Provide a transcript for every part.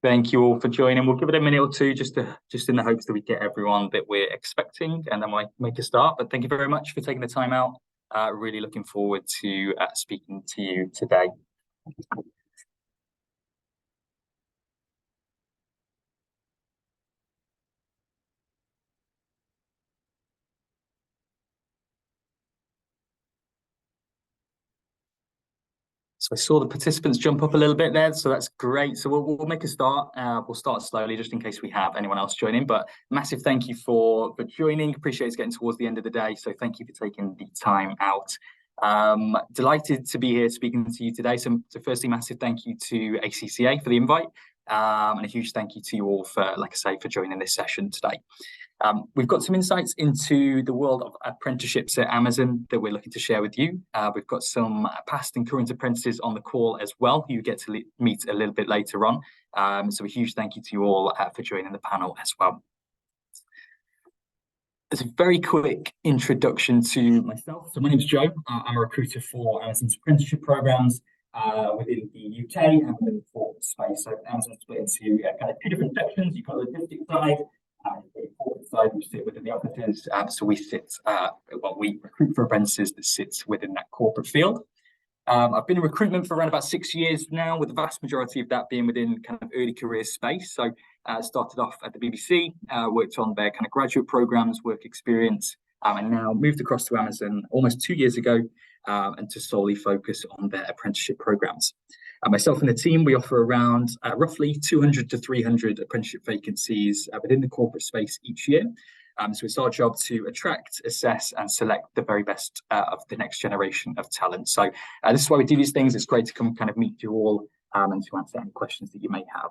Thank you all for joining. We'll give it a minute or two just in the hopes that we get everyone that we're expecting, and then we'll make a start. But thank you very much for taking the time out. Really looking forward to speaking to you today. So I saw the participants jump up a little bit there, so that's great. So we'll make a start. We'll start slowly just in case we have anyone else joining. But massive thank you for joining. Appreciate it's getting towards the end of the day, so thank you for taking the time out. Delighted to be here speaking to you today. So firstly, massive thank you to ACCA for the invite, and a huge thank you to you all for, like I say, for joining this session today. We've got some insights into the world of apprenticeships at Amazon that we're looking to share with you. We've got some past and current apprentices on the call as well, who you get to meet a little bit later on. So a huge thank you to you all for joining the panel as well. As a very quick introduction to myself. So my name is Joe. I'm a recruiter for Amazon's apprenticeship programs within the UK and within the corporate space. So Amazon's split into kind of two different sections. You've got the logistics side, the corporate side, which sit within the offices. So we recruit for apprentices that sits within that corporate field. I've been in recruitment for around about 6 years now, with the vast majority of that being within kind of early career space. So started off at the BBC, worked on their kind of graduate programs, work experience, and now moved across to Amazon almost 2 years ago, and to solely focus on their apprenticeship programs. Myself and the team, we offer around roughly 200 to 300 apprenticeship vacancies within the corporate space each year. So it's our job to attract, assess, and select the very best of the next generation of talent. So this is why we do these things. It's great to come kind of meet you all and to answer any questions that you may have.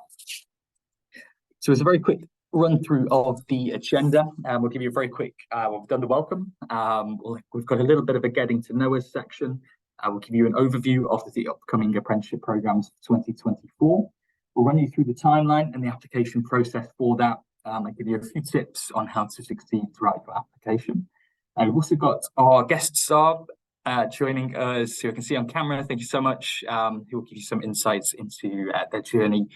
So as a very quick run through of the agenda, we'll give you a very quick, we've done the welcome. We've got a little bit of a getting to know us section. We'll give you an overview of the upcoming apprenticeship programs for 2024. We'll run you through the timeline and the application process for that. I'll give you a few tips on how to succeed throughout your application. We've also got our guest star joining us, who I can see on camera. Thank you so much. Who will give you some insights into their journey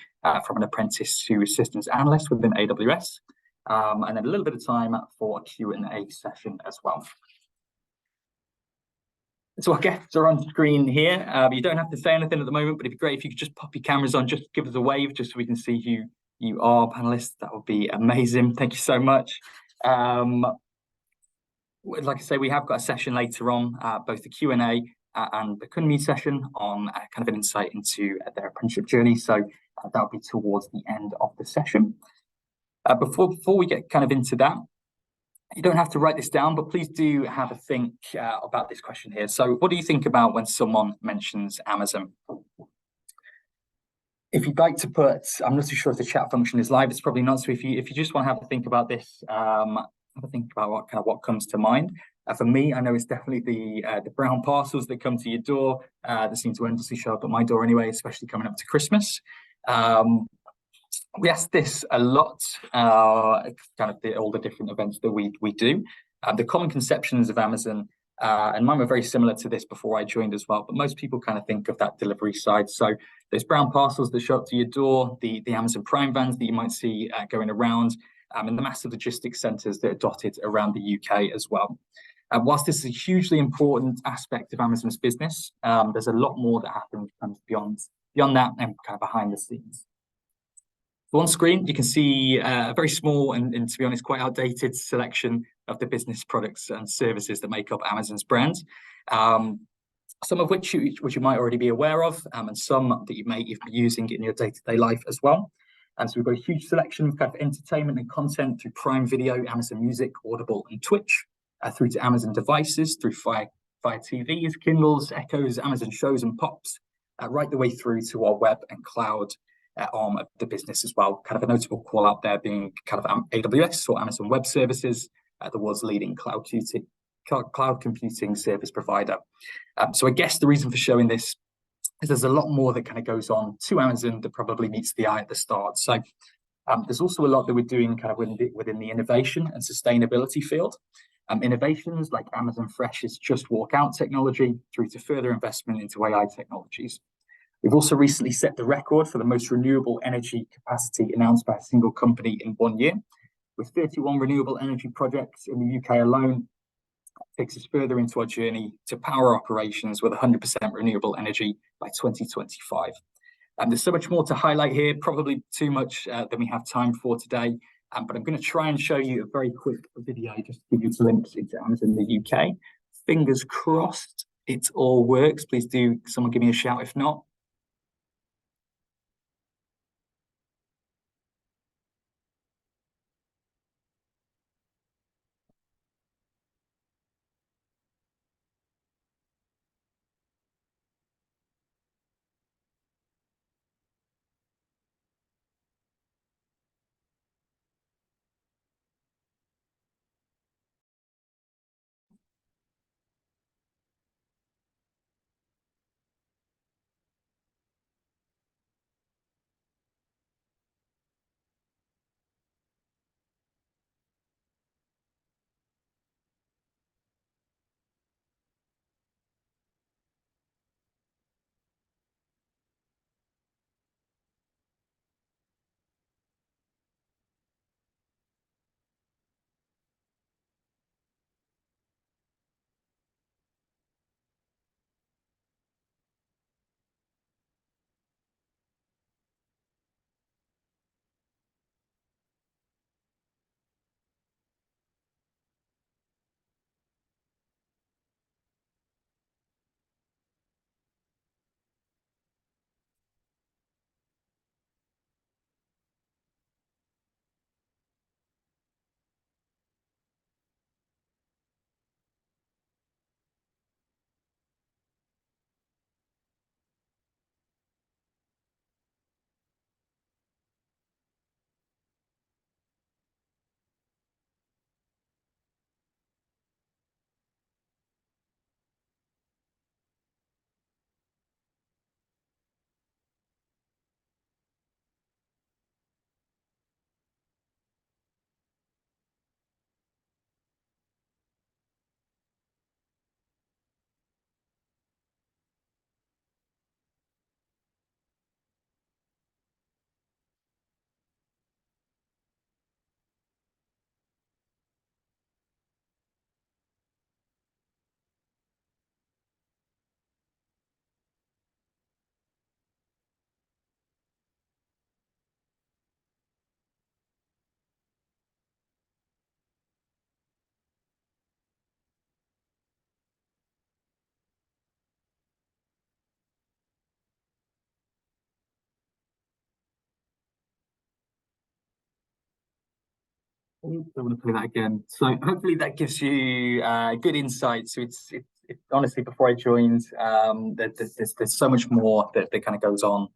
from an apprentice to a systems analyst within AWS, and then a little bit of time for a Q&A session as well. So our guests are on screen here. You don't have to say anything at the moment, but it'd be great if you could just pop your cameras on, just give us a wave, just so we can see who you are, panelists. That would be amazing. Thank you so much. Like I say, we have got a session later on, both the Q&A and the Kunmi session on kind of an insight into their apprenticeship journey. So that'll be towards the end of the session. Before we get kind of into that, you don't have to write this down, but please do have a think about this question here. So what do you think about when someone mentions Amazon? If you'd like to put, I'm not too sure if the chat function is live, it's probably not. So if you just want to have a think about this, have a think about what comes to mind. For me, I know it's definitely the brown parcels that come to your door that seem to endlessly show up at my door anyway, especially coming up to Christmas. We ask this a lot, kind of all the different events that we do. The common conceptions of Amazon, and mine were very similar to this before I joined as well, but most people kind of think of that delivery side. So those brown parcels that show up to your door, the Amazon Prime vans that you might see going around, and the massive logistics centres that are dotted around the UK as well. Whilst this is a hugely important aspect of Amazon's business, there's a lot more that happens kind of beyond that and kind of behind the scenes. So on screen, you can see a very small and to be honest, quite outdated selection of the business products and services that make up Amazon's brand. Some of which you might already be aware of, and some that you may even be using in your day-to-day life as well. And so we've got a huge selection of kind of entertainment and content through Prime Video, Amazon Music, Audible, and Twitch, through to Amazon devices, through Fire TVs, Kindles, Echoes, Amazon shows and pops, right the way through to our web and cloud arm of the business as well. Kind of a notable call out there being kind of AWS or Amazon Web Services, the world's leading cloud computing service provider. So I guess the reason for showing this is there's a lot more that kind of goes on to Amazon that probably meets the eye at the start. So there's also a lot that we're doing kind of within the innovation and sustainability field. Innovations like Amazon Fresh's Just Walk Out technology through to further investment into AI technologies. We've also recently set the record for the most renewable energy capacity announced by a single company in 1 year, with 31 renewable energy projects in the UK alone. Takes us further into our journey to power operations with 100% renewable energy by 2025. There's so much more to highlight here, probably too much than we have time for today, but I'm going to try and show you a very quick video just to give you a glimpse into Amazon in the UK. Fingers crossed it all works. Please do someone give me a shout if not. I want to play that again. So hopefully that gives you good insight. So it's honestly, before I joined, there's so much more that kind of goes on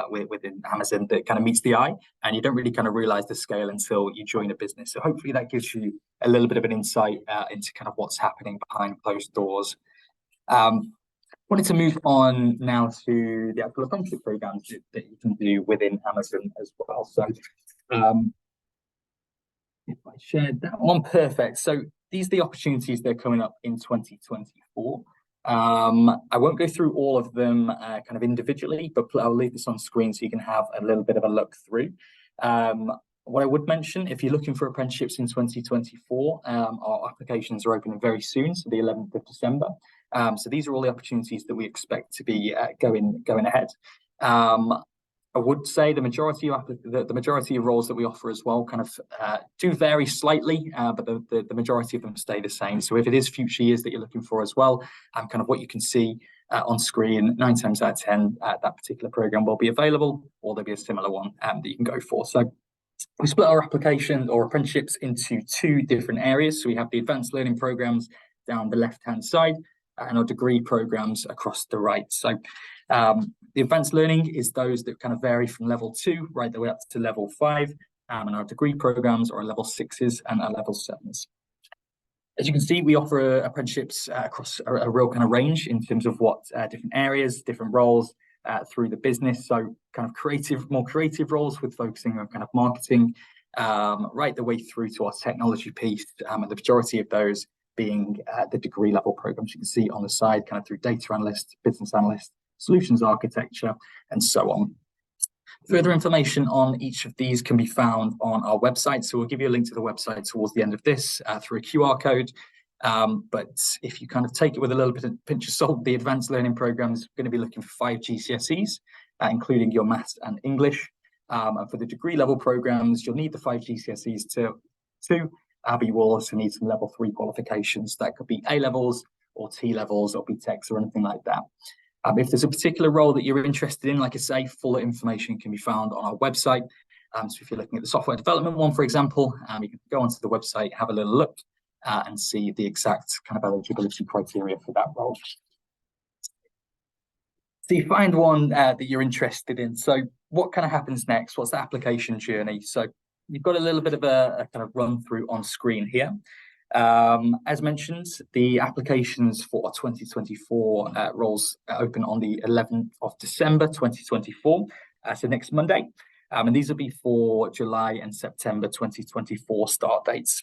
within Amazon that kind of meets the eye, and you don't really kind of realize the scale until you join a business. So hopefully that gives you a little bit of an insight into kind of what's happening behind closed doors. Wanted to move on now to the actual apprenticeship programs that you can do within Amazon as well. So if I shared that one, perfect. So these are the opportunities that are coming up in 2024. I won't go through all of them kind of individually, but I'll leave this on screen so you can have a little bit of a look through. What I would mention, if you're looking for apprenticeships in 2024, our applications are opening very soon, so the 11th of December. So these are all the opportunities that we expect to be going ahead. I would say the majority of roles that we offer as well kind of do vary slightly, but the majority of them stay the same. So if it is future years that you're looking for as well, kind of what you can see on screen, 9 times out of 10, that particular program will be available, or there'll be a similar one that you can go for. So we split our application or apprenticeships into 2 different areas. So we have the advanced learning programs down the left-hand side and our degree programs across the right. So the advanced learning is those that kind of vary from level 2 right the way up to level 5, and our degree programs are level 6s and our level 7s. As you can see, we offer apprenticeships across a real kind of range in terms of what different areas, different roles through the business. So kind of more creative roles with focusing on kind of marketing, right the way through to our technology piece, and the majority of those being the degree level programs you can see on the side, kind of through data analyst, business analyst, solutions architecture, and so on. Further information on each of these can be found on our website. So we'll give you a link to the website towards the end of this through a QR code. But if you kind of take it with a little bit of pinch of salt, the advanced learning programs are going to be looking for 5 GCSEs, including your maths and English. And for the degree level programs, you'll need the 5 GCSEs too, but you will also need some level 3 qualifications. That could be A levels or T levels or BTECs or anything like that. If there's a particular role that you're interested in, like I say, fuller information can be found on our website. So if you're looking at the software development one, for example, you can go onto the website, have a little look, and see the exact kind of eligibility criteria for that role. So you find one that you're interested in. So what kind of happens next? What's the application journey? So you've got a little bit of a kind of run through on screen here. As mentioned, the applications for 2024 roles open on the 11th of December 2024, so next Monday. And these will be for July and September 2024 start dates.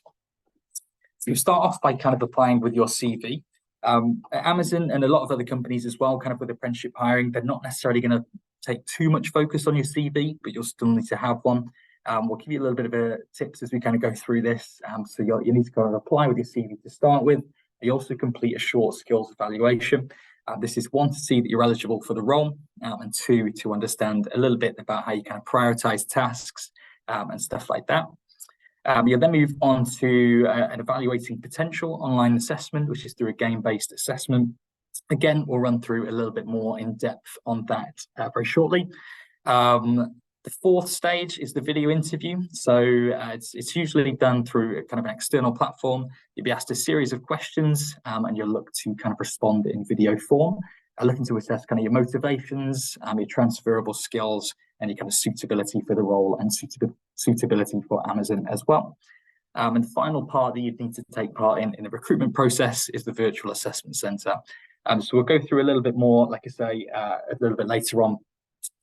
So you start off by kind of applying with your CV. Amazon and a lot of other companies as well, kind of with apprenticeship hiring, they're not necessarily going to take too much focus on your CV, but you'll still need to have one. We'll give you a little bit of tips as we kind of go through this. So you need to go and apply with your CV to start with. You also complete a short skills evaluation. This is 1, to see that you're eligible for the role, and 2, to understand a little bit about how you kind of prioritize tasks and stuff like that. You'll then move on to an evaluating potential online assessment, which is through a game-based assessment. Again, we'll run through a little bit more in depth on that very shortly. The 4th stage is the video interview. So it's usually done through a kind of an external platform. You'll be asked a series of questions, and you'll look to kind of respond in video form, looking to assess kind of your motivations, your transferable skills, and your kind of suitability for the role and suitability for Amazon as well. And the final part that you need to take part in the recruitment process is the virtual assessment centre. So we'll go through a little bit more, like I say, a little bit later on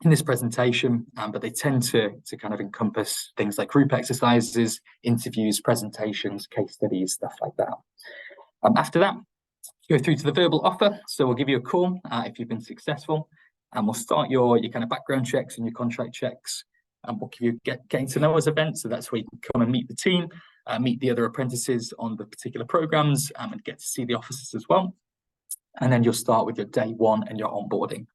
in this presentation, but they tend to kind of encompass things like group exercises, interviews, presentations, case studies, stuff like that. After that, go through to the verbal offer. So we'll give you a call if you've been successful, and we'll start your kind of background checks and your contract checks, and we'll give you getting to know us event. So that's where you can come and meet the team, meet the other apprentices on the particular programs, and get to see the officers as well. And then you'll start with your day 1 and your onboarding.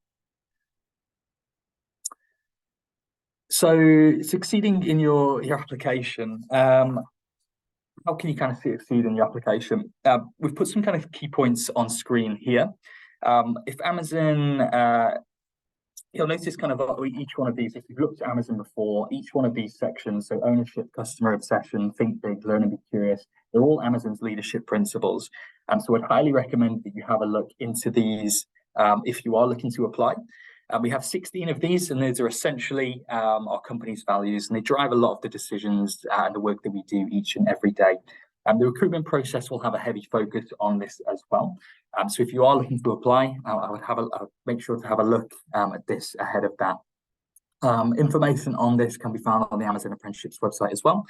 So succeeding in your application, how can you kind of succeed in your application? We've put some kind of key points on screen here. If Amazon, you'll notice kind of each one of these, if you've looked at Amazon before, each one of these sections, so ownership, customer obsession, think big, learn and be curious, they're all Amazon's leadership principles. So I'd highly recommend that you have a look into these if you are looking to apply. We have 16 of these, and these are essentially our company's values, and they drive a lot of the decisions and the work that we do each and every day. The recruitment process will have a heavy focus on this as well. So if you are looking to apply, I would make sure to have a look at this ahead of that. Information on this can be found on the Amazon Apprenticeships website as well.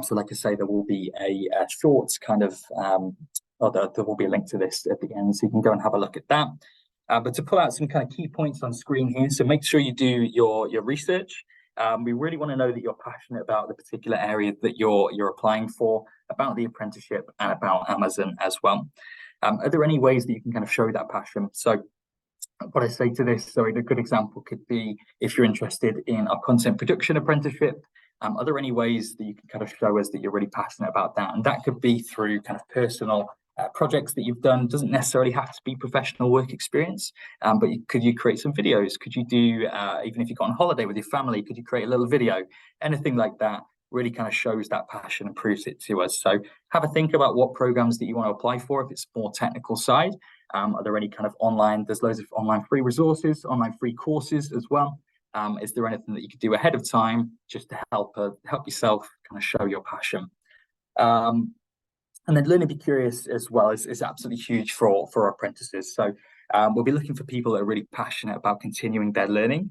So like I say, there will be a short kind of, there will be a link to this at the end, so you can go and have a look at that. But to pull out some kind of key points on screen here, so make sure you do your research. We really want to know that you're passionate about the particular area that you're applying for, about the apprenticeship, and about Amazon as well. Are there any ways that you can kind of show that passion? So what I say to this, so a good example could be if you're interested in our content production apprenticeship, are there any ways that you can kind of show us that you're really passionate about that? And that could be through kind of personal projects that you've done. Doesn't necessarily have to be professional work experience, but could you create some videos? Could you do, even if you've gone on holiday with your family, could you create a little video? Anything like that really kind of shows that passion and proves it to us. So have a think about what programs that you want to apply for if it's more technical side. Are there any kind of online, there's loads of online free resources, online free courses as well. Is there anything that you could do ahead of time just to help yourself kind of show your passion? And then learn and be curious as well is absolutely huge for our apprentices. So we'll be looking for people that are really passionate about continuing their learning.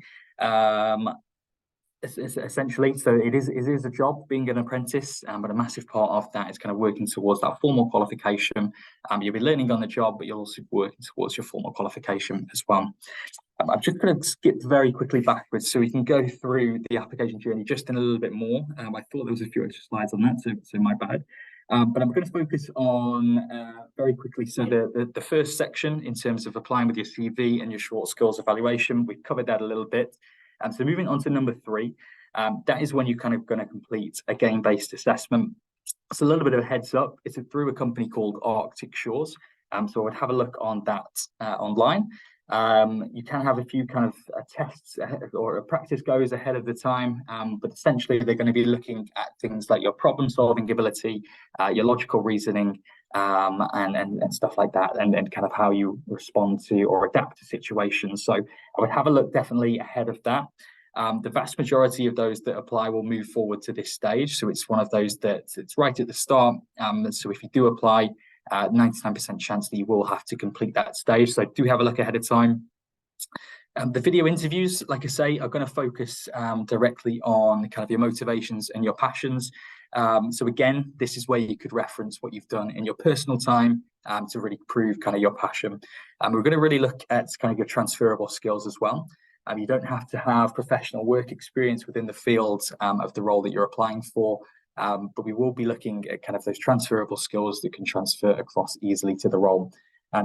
Essentially, so it is a job being an apprentice, but a massive part of that is kind of working towards that formal qualification. You'll be learning on the job, but you'll also be working towards your formal qualification as well. I'm just going to skip very quickly backwards so we can go through the application journey just in a little bit more. I thought there was a few extra slides on that, so my bad. But I'm going to focus on very quickly. So the first section in terms of applying with your CV and your short skills evaluation, we've covered that a little bit. So moving on to number 3, that is when you're kind of going to complete a game-based assessment. It's a little bit of a heads up. It's through a company called Arctic Shores. So I would have a look on that online. You can have a few kind of tests or a practice goes ahead of the time, but essentially they're going to be looking at things like your problem solving ability, your logical reasoning, and stuff like that, and kind of how you respond to or adapt to situations. So I would have a look definitely ahead of that. The vast majority of those that apply will move forward to this stage. So it's one of those that it's right at the start. So if you do apply, 99% chance that you will have to complete that stage. So do have a look ahead of time. The video interviews, like I say, are going to focus directly on kind of your motivations and your passions. So again, this is where you could reference what you've done in your personal time to really prove kind of your passion. We're going to really look at kind of your transferable skills as well. You don't have to have professional work experience within the field of the role that you're applying for, but we will be looking at kind of those transferable skills that can transfer across easily to the role.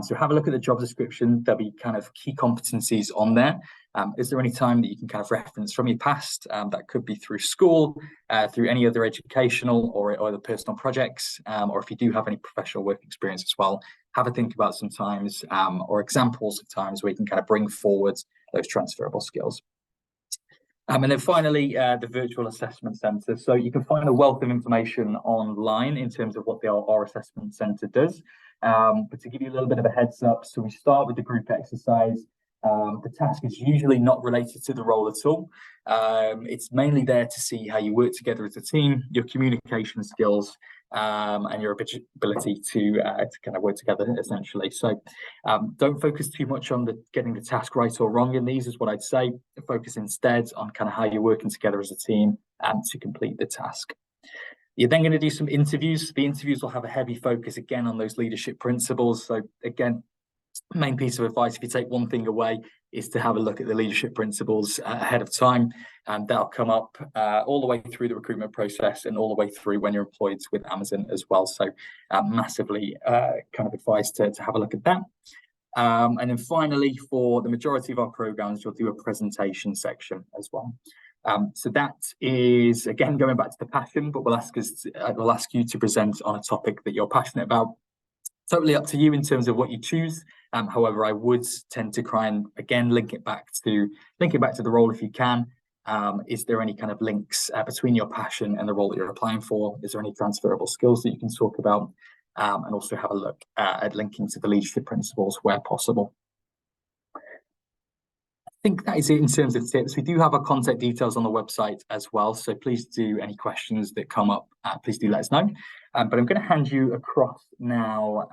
So have a look at the job description. There'll be kind of key competencies on there. Is there any time that you can kind of reference from your past? That could be through school, through any other educational or the personal projects, or if you do have any professional work experience as well, have a think about some times or examples of times where you can kind of bring forward those transferable skills. And then finally, the virtual assessment centre. So you can find a wealth of information online in terms of what the our assessment centre does. But to give you a little bit of a heads up, so we start with the group exercise. The task is usually not related to the role at all. It's mainly there to see how you work together as a team, your communication skills, and your ability to kind of work together, essentially. So don't focus too much on getting the task right or wrong in these, is what I'd say. Focus instead on kind of how you're working together as a team to complete the task. You're then going to do some interviews. The interviews will have a heavy focus again on those leadership principles. So again, main piece of advice, if you take one thing away, is to have a look at the leadership principles ahead of time, and that'll come up all the way through the recruitment process and all the way through when you're employed with Amazon as well. So massively kind of advice to have a look at that. And then finally, for the majority of our programs, you'll do a presentation section as well. So that is, again, going back to the passion, but we'll ask you to present on a topic that you're passionate about. Totally up to you in terms of what you choose. However, I would tend to try and again link it back to the role if you can. Is there any kind of links between your passion and the role that you're applying for? Is there any transferable skills that you can talk about? And also have a look at linking to the leadership principles where possible. I think that is it in terms of tips. We do have our contact details on the website as well, so please do, any questions that come up, please do let us know. But I'm going to hand you across now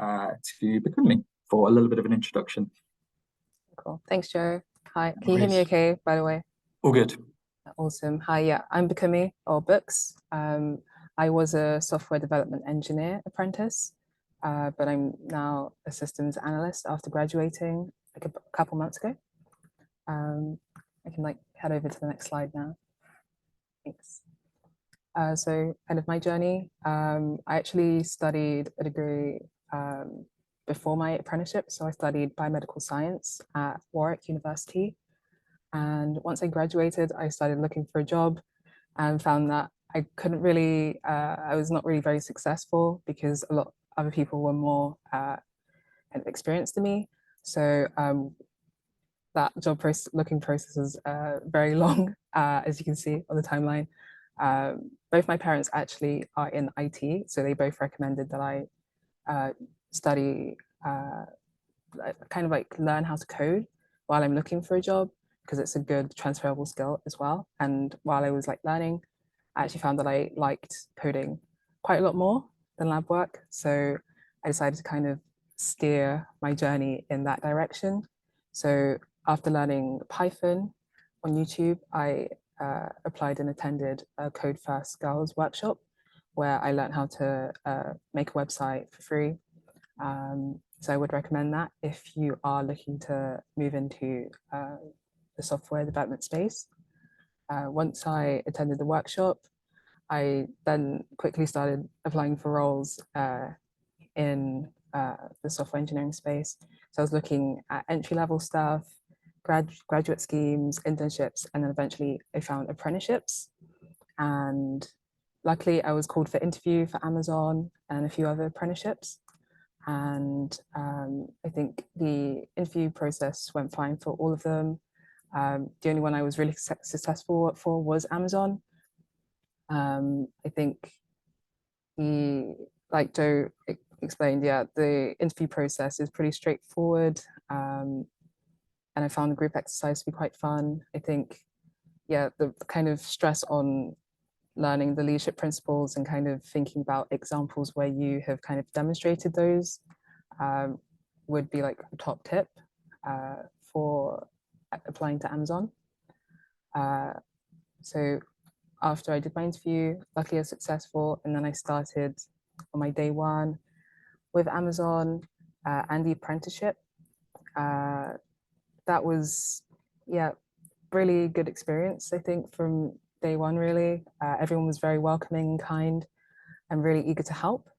to Bakumi for a little bit of an introduction. Cool. Thanks, Joe. Hi. Can you hear me okay, by the way? All good. Awesome. Hi, yeah, I'm Bakumi, or Books. I was a software development engineer apprentice, but I'm now a systems analyst after graduating like a couple months ago. I can like head over to the next slide now. Thanks. So kind of my journey, I actually studied a degree before my apprenticeship. So I studied biomedical science at Warwick University. And once I graduated, I started looking for a job and found that I couldn't really, I was not really very successful because a lot of other people were more kind of experienced than me. So that looking process was very long, as you can see on the timeline. Both my parents actually are in IT, so they both recommended that I study, kind of like learn how to code while I'm looking for a job, because it's a good transferable skill as well. And while I was like learning, I actually found that I liked coding quite a lot more than lab work. So I decided to kind of steer my journey in that direction. So after learning Python on YouTube, I applied and attended a Code First Girls workshop where I learned how to make a website for free. So I would recommend that if you are looking to move into the software development space. Once I attended the workshop, I then quickly started applying for roles in the software engineering space. So I was looking at entry-level stuff, graduate schemes, internships, and then eventually I found apprenticeships. And luckily I was called for interview for Amazon and a few other apprenticeships. And I think the interview process went fine for all of them. The only one I was really successful for was Amazon. I think like Joe explained, yeah, the interview process is pretty straightforward. And I found the group exercise to be quite fun. I think, yeah, the kind of stress on learning the leadership principles and kind of thinking about examples where you have kind of demonstrated those would be like a top tip for applying to Amazon. So after I did my interview, luckily I was successful, and then I started on my day one with Amazon and the apprenticeship. That was, yeah, really good experience, I think, from day one, really. Everyone was very welcoming and kind and really eager to help.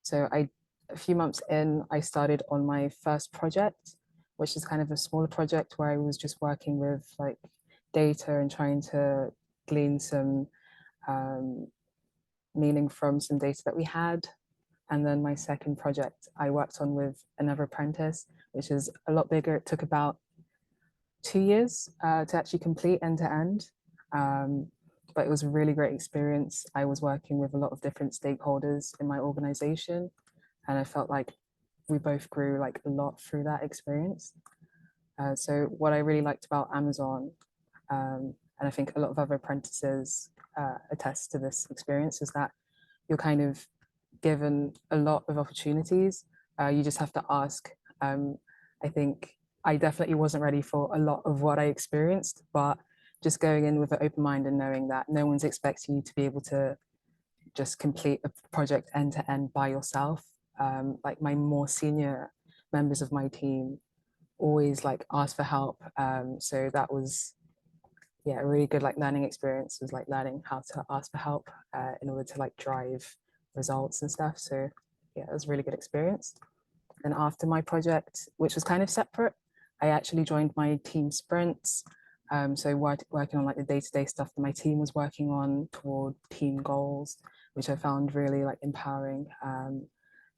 So a few months in, I started on my first project, which is kind of a smaller project where I was just working with like data and trying to glean some meaning from some data that we had. And then my second project I worked on with another apprentice, which is a lot bigger. It took about 2 years to actually complete end to end. But it was a really great experience. I was working with a lot of different stakeholders in my organization, and I felt like we both grew like a lot through that experience. So what I really liked about Amazon, and I think a lot of other apprentices attest to this experience, is that you're kind of given a lot of opportunities. You just have to ask. I think I definitely wasn't ready for a lot of what I experienced, but just going in with an open mind and knowing that no one's expecting you to be able to just complete a project end to end by yourself. Like my more senior members of my team always like ask for help. So that was, yeah, a really good like learning experience, was like learning how to ask for help in order to like drive results and stuff. So yeah, it was a really good experience. And after my project, which was kind of separate, I actually joined my team sprints. So working on like the day-to-day stuff that my team was working on toward team goals, which I found really like empowering and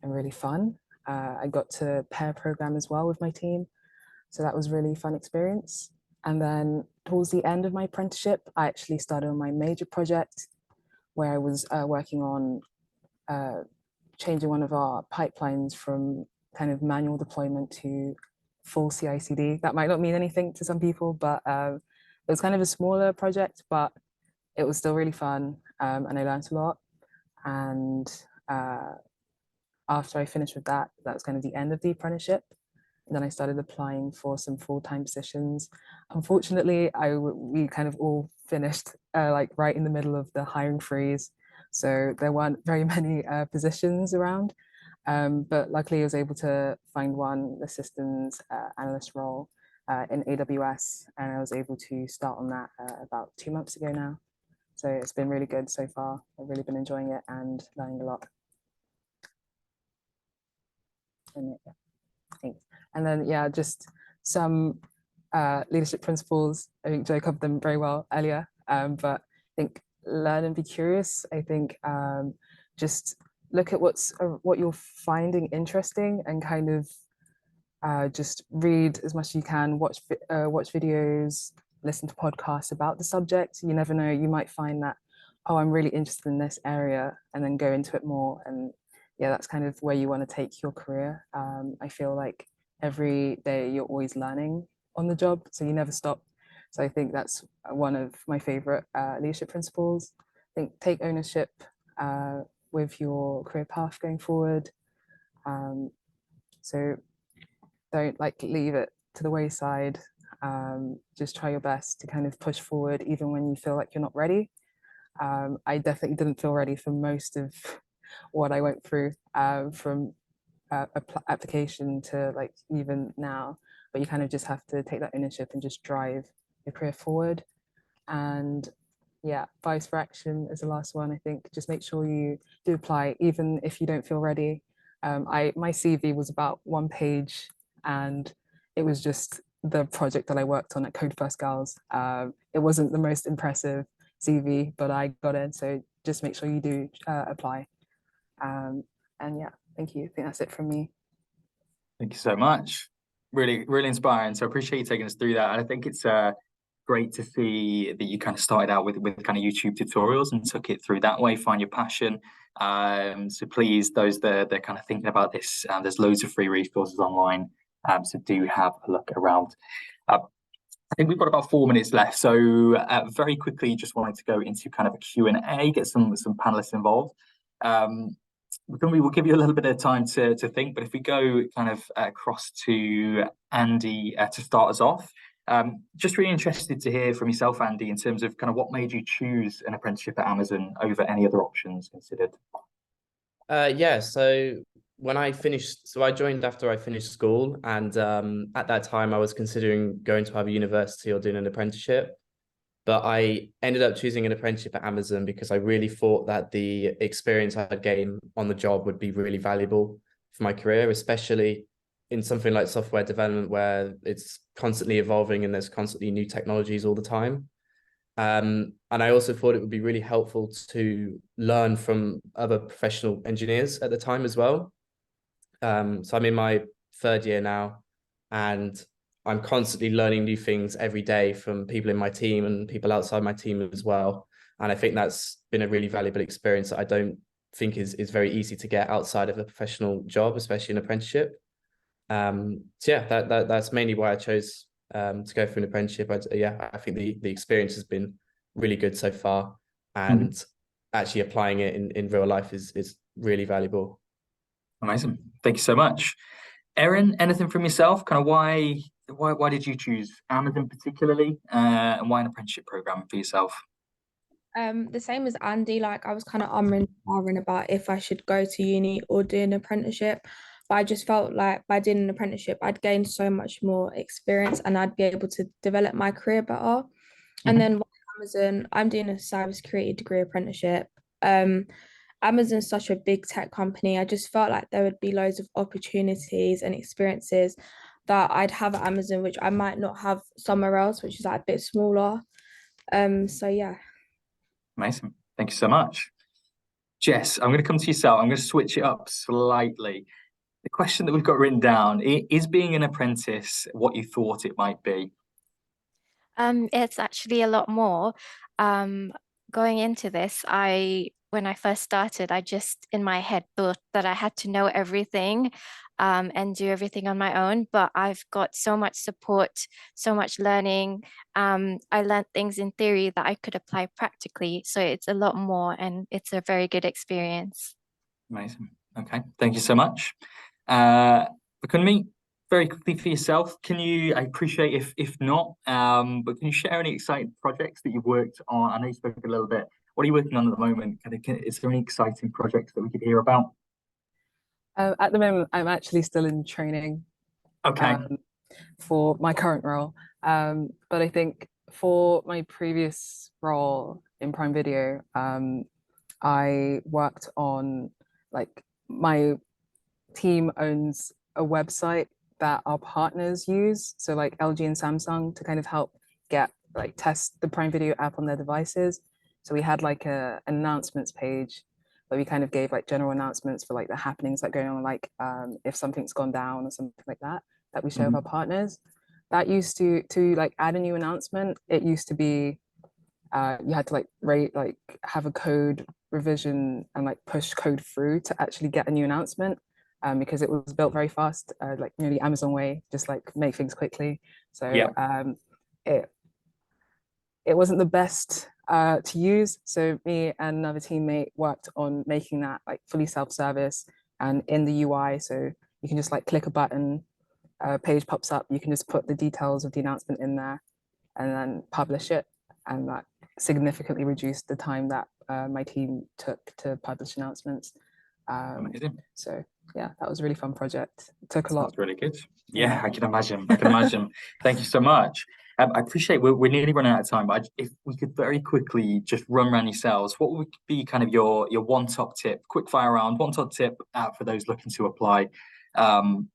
really fun. I got to pair program as well with my team. So that was really fun experience. And then towards the end of my apprenticeship, I actually started on my major project where I was working on changing one of our pipelines from kind of manual deployment to full CI/CD. That might not mean anything to some people, but it was kind of a smaller project, but it was still really fun, and I learned a lot. And after I finished with that, that was kind of the end of the apprenticeship. And then I started applying for some full-time positions. Unfortunately, we kind of all finished like right in the middle of the hiring freeze. So there weren't very many positions around. But luckily I was able to find one, the systems analyst role in AWS, and I was able to start on that about 2 months ago now. So it's been really good so far. I've really been enjoying it and learning a lot. And yeah, thanks. And then yeah, just some leadership principles. I think Joe covered them very well earlier, but I think learn and be curious. I think just look at what you're finding interesting and kind of just read as much as you can, watch videos, listen to podcasts about the subject. You never know, you might find that, oh, I'm really interested in this area, and then go into it more. And yeah, that's kind of where you want to take your career. I feel like every day you're always learning on the job, so you never stop. So I think that's one of my favorite leadership principles. I think take ownership with your career path going forward. So don't like leave it to the wayside. Just try your best to kind of push forward even when you feel like you're not ready. I definitely didn't feel ready for most of what I went through, from application to like even now, but you kind of just have to take that ownership and just drive your career forward. And yeah, advice for action is the last one. I think just make sure you do apply, even if you don't feel ready. My CV was about 1 page, and it was just the project that I worked on at Code First Girls. It wasn't the most impressive CV, but I got in. So just make sure you do apply. And yeah, thank you. I think that's it from me. Thank you so much. Really, really inspiring. So I appreciate you taking us through that. And I think it's great to see that you kind of started out with kind of YouTube tutorials and took it through that way, find your passion. So please, those that are kind of thinking about this, there's loads of free resources online. So do have a look around. I think we've got about 4 minutes left. So very quickly, just wanted to go into kind of a Q&A, get some panelists involved. We'll give you a little bit of time to think, but if we go kind of across to Andy to start us off, just really interested to hear from yourself, Andy, in terms of kind of what made you choose an apprenticeship at Amazon over any other options considered. Yeah, so when I finished, so I joined after I finished school, and at that time I was considering going to either university or doing an apprenticeship. But I ended up choosing an apprenticeship at Amazon because I really thought that the experience I'd gain on the job would be really valuable for my career, especially in something like software development where it's constantly evolving and there's constantly new technologies all the time. And I also thought it would be really helpful to learn from other professional engineers at the time as well. So I'm in my 3rd year now, and I'm constantly learning new things every day from people in my team and people outside my team as well. And I think that's been a really valuable experience that I don't think is very easy to get outside of a professional job, especially an apprenticeship. So yeah, that's mainly why I chose to go for an apprenticeship. I think the experience has been really good so far, and actually applying it in real life is really valuable. Amazing. Thank you so much. Erin, anything from yourself? Kind of why did you choose Amazon particularly, and why an apprenticeship program for yourself? The same as Andy, like I was kind of umming about if I should go to uni or do an apprenticeship. But I just felt like by doing an apprenticeship, I'd gain so much more experience and I'd be able to develop my career better. And then Amazon, I'm doing a cybersecurity degree apprenticeship. Amazon's such a big tech company. I just felt like there would be loads of opportunities and experiences that I'd have at Amazon, which I might not have somewhere else, which is like a bit smaller. So yeah. Amazing. Thank you so much. Jess, I'm going to come to yourself. I'm going to switch it up slightly. The question that we've got written down, is being an apprentice what you thought it might be? It's actually a lot more. Going into this, when I first started, I just in my head thought that I had to know everything and do everything on my own. But I've got so much support, so much learning. I learned things in theory that I could apply practically. So it's a lot more, and it's a very good experience. Amazing. Okay, thank you so much. Economy, very quickly for yourself, I appreciate if not, but can you share any exciting projects that you've worked on? I know you spoke a little bit. What are you working on at the moment? Is there any exciting projects that we could hear about? At the moment, I'm actually still in training. Okay. For my current role. But I think for my previous role in Prime Video, I worked on, like, my team owns a website that our partners use, so like LG and Samsung, to kind of help test the Prime Video app on their devices. So we had like an announcements page where we kind of gave like general announcements for like the happenings that going on, like if something's gone down or something like that we share with our partners. That used to like add a new announcement, it used to be you had to have a code revision and like push code through to actually get a new announcement, because it was built very fast, like the Amazon way, just like make things quickly. So yeah. It wasn't the best to use. So me and another teammate worked on making that like fully self-service and in the UI. So you can just like click a button, a page pops up, you can just put the details of the announcement in there and then publish it. And that significantly reduced the time that my team took to publish announcements. So yeah, that was a really fun project. It took a lot. That's really good. Yeah, I can imagine. I can imagine. Thank you so much. I appreciate we're nearly running out of time, but if we could very quickly just run around yourselves, what would be kind of your one top tip, quick fire round, one top tip for those looking to apply? Anyone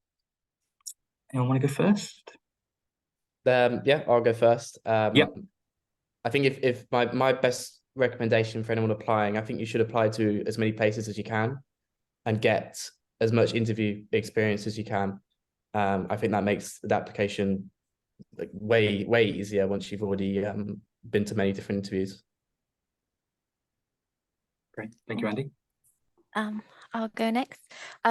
want to go first? Yeah, I'll go first. Yep. I think if my best recommendation for anyone applying, I think you should apply to as many places as you can and get as much interview experience as you can. I think that makes the application like way easier once you've already been to many different interviews. Great. Thank you, Andy. I'll go next.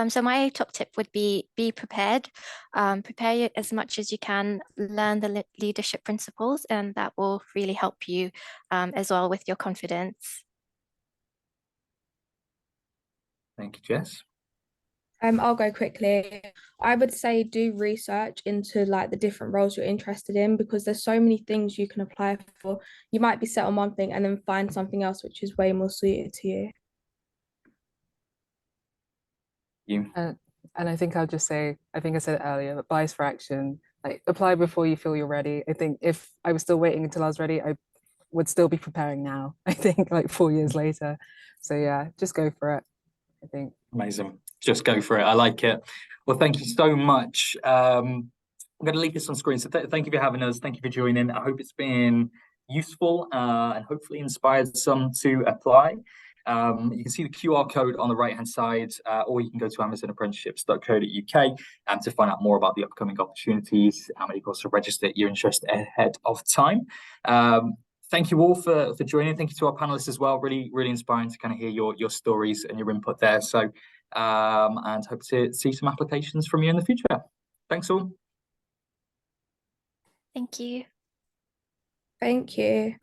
So my top tip would be prepared. Prepare as much as you can, learn the leadership principles, and that will really help you as well with your confidence. Thank you, Jess. I'll go quickly. I would say do research into like the different roles you're interested in, because there's so many things you can apply for. You might be set on one thing and then find something else which is way more suited to you. And I think I'll just say, I think I said it earlier, but bias for action, like apply before you feel you're ready. I think if I was still waiting until I was ready, I would still be preparing now, I think like 4 years later. So yeah, just go for it, I think. Amazing. Just go for it. I like it. Well, thank you so much. I'm going to leave this on screen. So thank you for having us. Thank you for joining. I hope it's been useful and hopefully inspired some to apply. You can see the QR code on the right-hand side, or you can go to amazonapprenticeships.co.uk to find out more about the upcoming opportunities. And you can also register your interest ahead of time. Thank you all for joining. Thank you to our panelists as well. Really, really inspiring to kind of hear your stories and your input there. So, and hope to see some applications from you in the future. Thanks all. Thank you. Thank you.